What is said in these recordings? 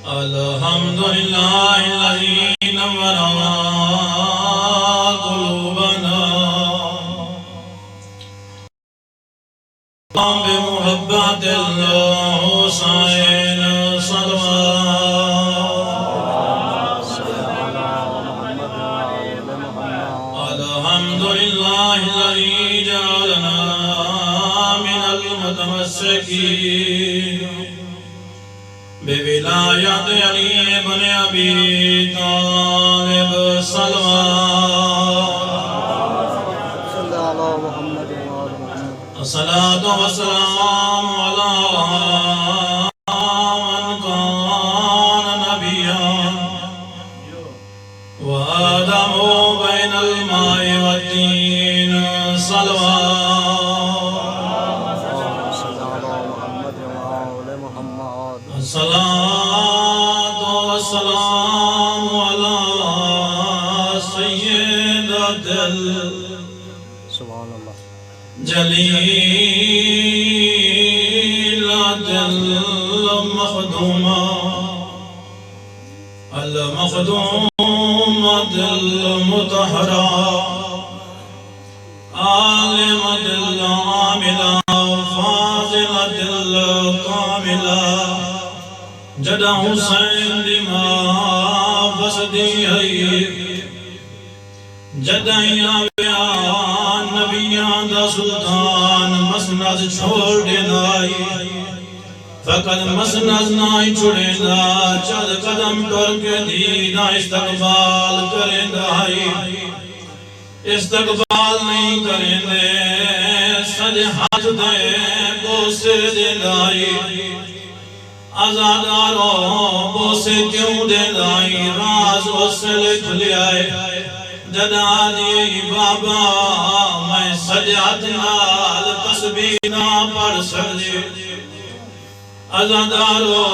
الحمد لله الذي نور قلوبنا بمحبة الحسين صلوات. الحمد لله الذي جعلنا من المتمسكين بولایت علی بن ابی طالب صلوات. الصلاة والسلام على من كان نبيا وآدم بين الماء والدين صلوات. الصلاة والسلام على سيدة جليلة المخدومة المطهرة عالمة العاملة فاضلة الكاملة جدا حسین دما بسدی ہے جدائیاں بیان نبیان دا سلطان مسند چھوڑ دینائی فقط مسند نائی چھوڑے دا چند قدم ٹور کے دینا استقبال کریں دائی استقبال نہیں کریں دے سج ہاتھ دے بوسے دے دائی آزادارو بوسے کیوں دے دائی راز اسے لکھ لیائے جدا دی بابا میں سجاد نال تسبیح نہ پڑھ سکتے آزادارو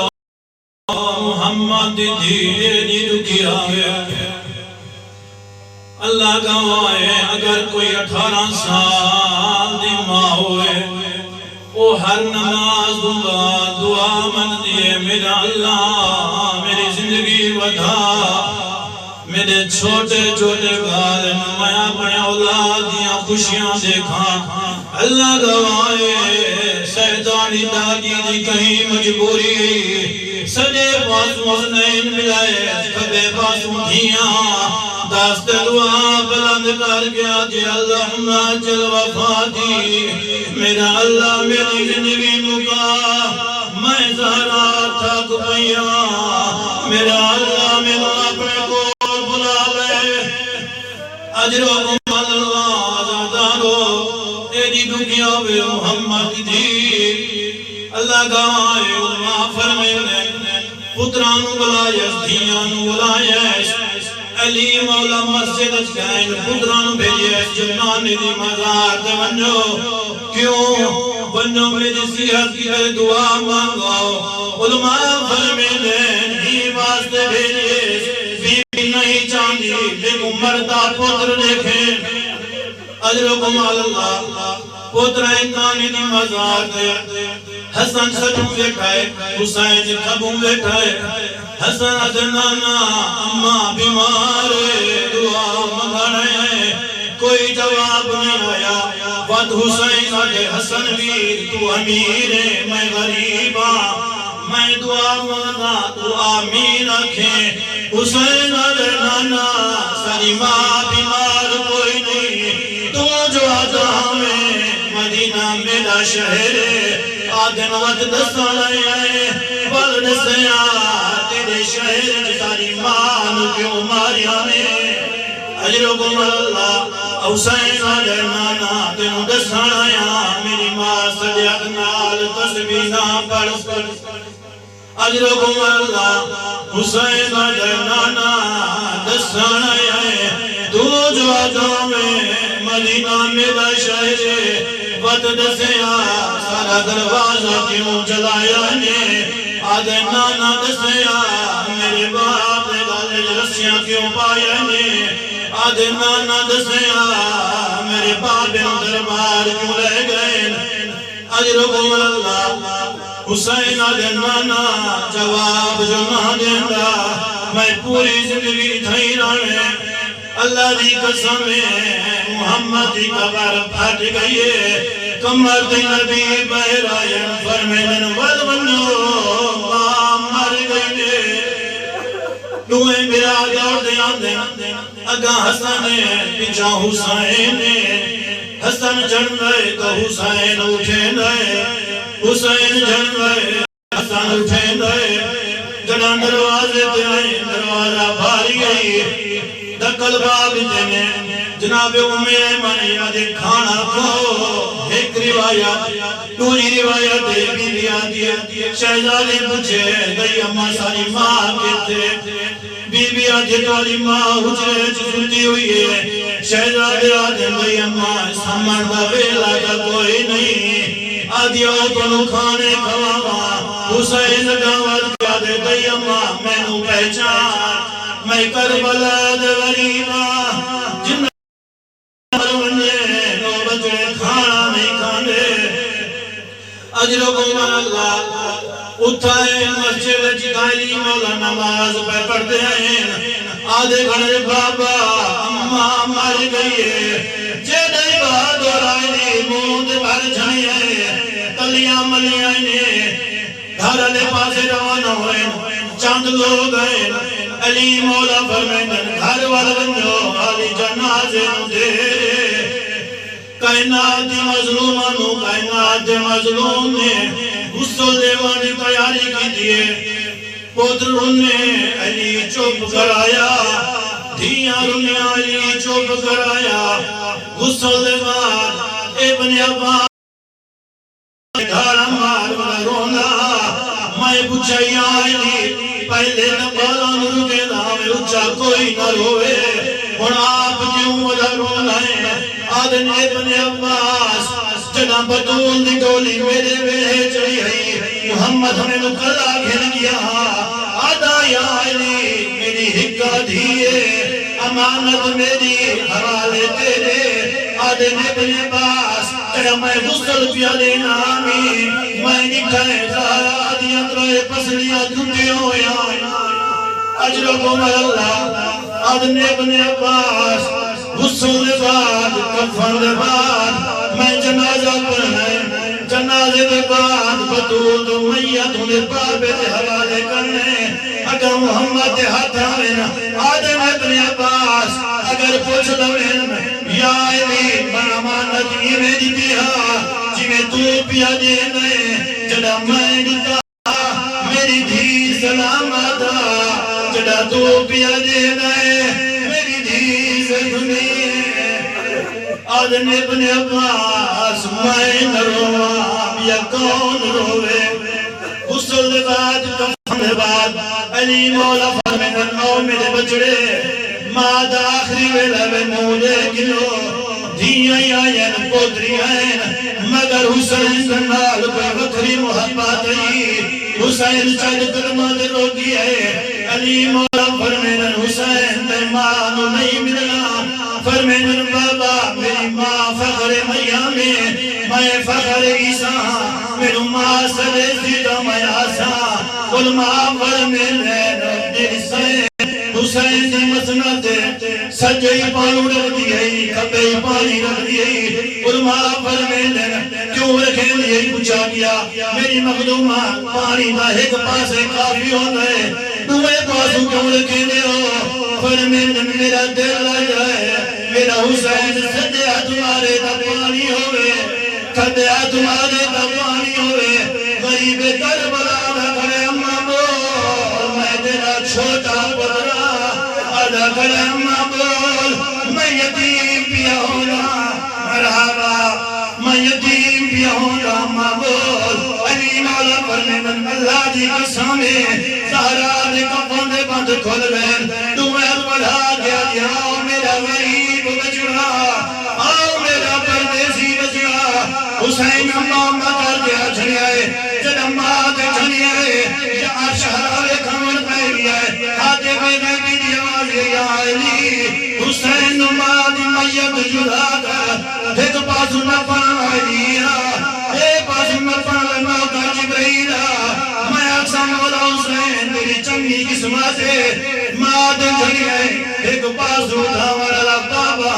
محمد دی دکھیا ہے اللہ گواہ اگر کوئی 18 سال دی ماں ہوئے وہ ہر نماز دعا من دیئے میرا اللہ میری زندگی ودا میرے چھوٹے چھوٹے بار میں اپنے اولاد دیا خوشیاں دیکھا اللہ گوائے سیدانی داگی دی کہیں مجبوری سجے پاسوں نہیں ملائے کبے پاسوں دھیاں دست دعا بلند کر گیا جی اللہم اجل وفاتی میرا اللہ میری زندگی مکا میں زہرا تھک پیا میرا اللہ میرا اپنے کو بلا لے اجر و کمال اللہ آزادارو تیری دنیا بے محمد دی اللہ گوائے علماء فرمینے پترانو بلائیس دھیانو بلائیس علی مولا مسجد اچھائن پترانو بھیجیس جنانی دی مزار دے بنجو کیوں بنجو میری صحت کی دعا مانگو علماء فرمینے ہی واسطے بھیجیس بیوی نہیں چاندی لیکن مردہ پتر دیکھیں اجر و کمال اللہ پتر انتانی دی مزار دے حسن سجوں بیٹھائے حسین کھبوں بیٹھائے حسن ادنانا اماں بیمارے دعا مگھڑے کوئی جواب نہیں آیا ود حسین آگے حسن ویر تو امیرے میں غریباں میں دعا مگھا تو آمین رکھیں حسین ادنانا ساری ماں بیمار کوئی نہیں تو جو آجا ہمیں مدینہ میرا شہر آدن وقت دستان آئے بلد سے تیرے شہر ساری مان کیوں ماریا میں اجر و کمال اللہ حسین آجنانا تینو دستان آیا میری ماں سجاد نال تسبیح نہ پڑھ اجر و کمال اللہ حسین آجنانا دستان آیا تو جو آجا میں مدینہ میرا شہر وقت دسیا سارا دروازہ کیوں جلایا نے آدھے نانا دسیا میرے باپ نے گالج رسیاں کیوں پایا نے آدھے نانا دسیا میرے باپ نے دربار کیوں لے گئے اجر و کمال اللہ حسین آدھے نانا جواب جو نہ دیندہ میں پوری زندگی تھائی رہے اللہ دی قسم محمد دی قبر پھٹ گئی ہے کمر دی نبی بہرائن فرمیدن ودونو ماں مر گئی ہے دوئے میرا دور دے آندے اگاں حسن پیچھا حسین حسن جن گئے تو حسین اٹھے گئے حسین جن گئے حسن اٹھے گئے جڑا دروازے تے آئے دروازہ بھاری گئی دکل باب دینے جناب ایمن یادے کھانا کھو ایک روایت دوری روایت بی بی آدھی شہزادی پوچھے گئی اماں ساری ماں کہتے بی بی آدھی تاری ماں حجرے چسلتی ہوئی ہے شہزادی آدھے گئی اماں سامان دا ویلا کا کوئی نہیں آدھی آتونو کھانے کھواما حسین دعوت کیا دے گئی اماں میں نو پہچان میں کربلا دے غریبا جن مرمنے نو بچے کھانا نہیں کھانے اجر و گمان اللہ اٹھائے مسجد جگالی مولا نماز پہ پڑھتے ہیں آدھے گھڑے بابا اممہ مر گئی ہے جیدے بہادر آئینی موند بھر جھائیں تلیاں ملیاں گھر لے پاسے روانہ ہوئے چاند لوگ ہیں علی مولا فرمیدن گھر والنجو علی جنازے دے کائنات مظلومانو کائنات مظلوم نے غسل دیوانی تیاری کی دیئے پوتر انہیں علی چوپ کرایا دھیاں انہیں علی چوپ کرایا غسل دیوان ابن عبان دھارا مار رونا میں پوچھائی آئی پہلے نبالان رکے نامے اچھا کوئی نہ روے اور آپ کیوں مدہ رونا ہے آدھن ابن عباس جنا بطول دی ڈولی میرے ویلے چڑی ہے محمد ہمیں نکلا گھر گیا آدھا یا علی میری حکا دھیے امانت میری حوالے تیرے آدھن ابن عباس جنا میں غسل پیا لینا آمین میں نکھائے زارا دی اندرے پسلیاں دھنڈی ہویا اجر و گمر اللہ آدھن ابن عباس غسل دے بعد کفن دے بعد میں جنازہ پڑھنے جنازے دے بعد بطول دو میت انہیں بابے دے حوالے کرنے اگر محمد دے ہاتھ آمین آدھن ابن عباس اگر پوچھ دوین یا علی میں امانت ایمیں دی دیا جی میں تو پیا دینے جڑا میں دیتا میری دھی سلامت جڑا تو پیا دینے میری دھی سے دھنی آدھن ابن عباس میں نہ روام یا کون روے غسل دے بعد کفن دے بعد علی مولا فرمیدن او میرے بچڑے ماد آخری ویلہ میں مولے گلو دھیاں آئین پودری آئین مگر حسین سنال کوئی وکری محبت آئی حسین چاہد کرمہ دے روگی ہے علی مولا فرمیدن حسین دے مانو نہیں ملنا فرمیدن بابا میری ماں فخر میامی میں فخر عیسیٰ میرے ماں سلے سیدہ میں آساں علماء فرمیدن میری سین حسین دی مسنت سجئی پانو رکھ دیئی کبئی پانی رکھ دیئی علماء فرمیدن کیوں رکھیں لیے پوچھا گیا میری مخدومہ پانی دا ایک پاسے کافی ہوتا ہے دوئے پاسو کیوں رکھیں لے ہو فرمیدن میرا دل آ جائے میرا حسین سجیا تمہارے دا پانی ہوئے کھدیا تمہارے دا پانی ہوئے غریب کربلا دا کھڑے اممہ بول میں تیرا چھوٹا پترا آدھا کھڑے اممہ بول میں یتیم پیا ہونا مرحبا میں یتیم پیا ہونا اممہ بول علی مولا فرمیدن اللہ دی قسمے سہرا دے کفن دے بند کھل گئے تمہیں بڑھا گیا دیا میرا غریب بچڑا آؤ میرا پردیسی بچڑا حسین امام کر دیا چھڑیائے جد امام دے چھڑیائے جہاں شہرہ کھمن پہ گیا ہے آتے میں نبی دی آواز یا علی حسین امام دی میت جدا کر ایک پاسو نہ پانا دیا ایک پاسو نہ پانا موقع جبرائیل اسمت ماں دے جھڑیے ایک پاسو دھاوانا بابا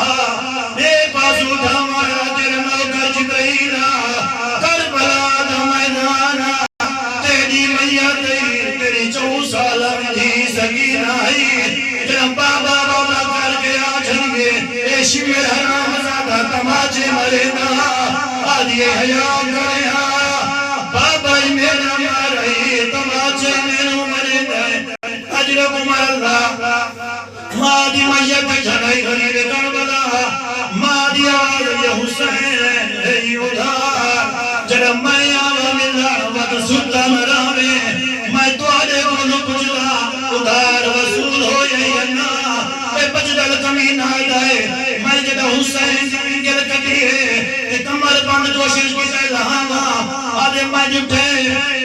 ایک پاسو دھاوانا تیرے نوکر جبرائیلا کربلا دا میدانا تیری میت تیری 4 سالہ دی سکینہ تیرا بابا بابا کر کے آجھنگے اے شمیر حرام زادہ تماچے مرینا آدھیے حیام کرے بابا میرا مارئی تماچے میرو مرینا اجر کمار اللہ ماں دی میت جھڑائی غریب کربلا ماں دی آواز یہ حسین ہے ادھار جڑا میں آوا ملا وقت ستا مراوے میں تو آلے کو کچھلا ادھار وصول ہو یا اے بجدل کمین آئے میں جڑا حسین گل کٹی ہے کمر بند کوشش کو سے لہاں آدھے میں جھٹے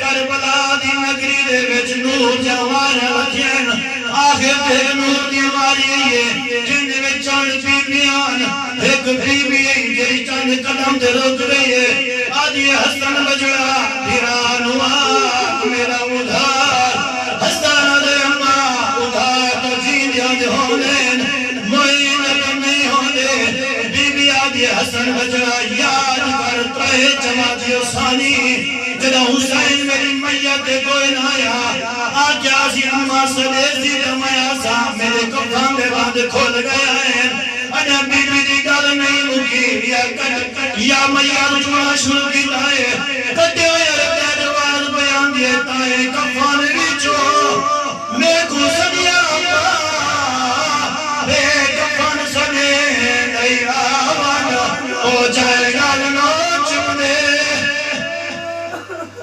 کربلا دی نگری دے وچ نور جوان وچین آخر تے نور دی ماری ہے جن وچ چند بیبیان ایک بیبی جی چند قدم تے رک رہی ہے آدھی حسن بجڑا پیرانوا میرا ادھار حسن دے اماں ادھار تو جین یاد ہونے معین نہیں ہونے بی بی آدھی حسن بجڑا یاد کرتا ہے جماعت ثانی جدا حسین میری میت کوئی نہ آیا آج آسی اماں سلیزی دمایا سا میرے کفان دے باندھ کھول گیا ہے انا بی بی دی گل نہیں مکی یا میار جوڑا شروع کی تائے کٹے ہوئے رکھتے دوار بیان دیے تائے کفان ریچو میں کو سنیا بے کفان سنے نہیں آوانا ہو جائے گا لنو چمنے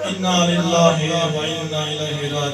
اِنَّا لِلَّهِ وَإِنَّا إِلَيْهِ راجعون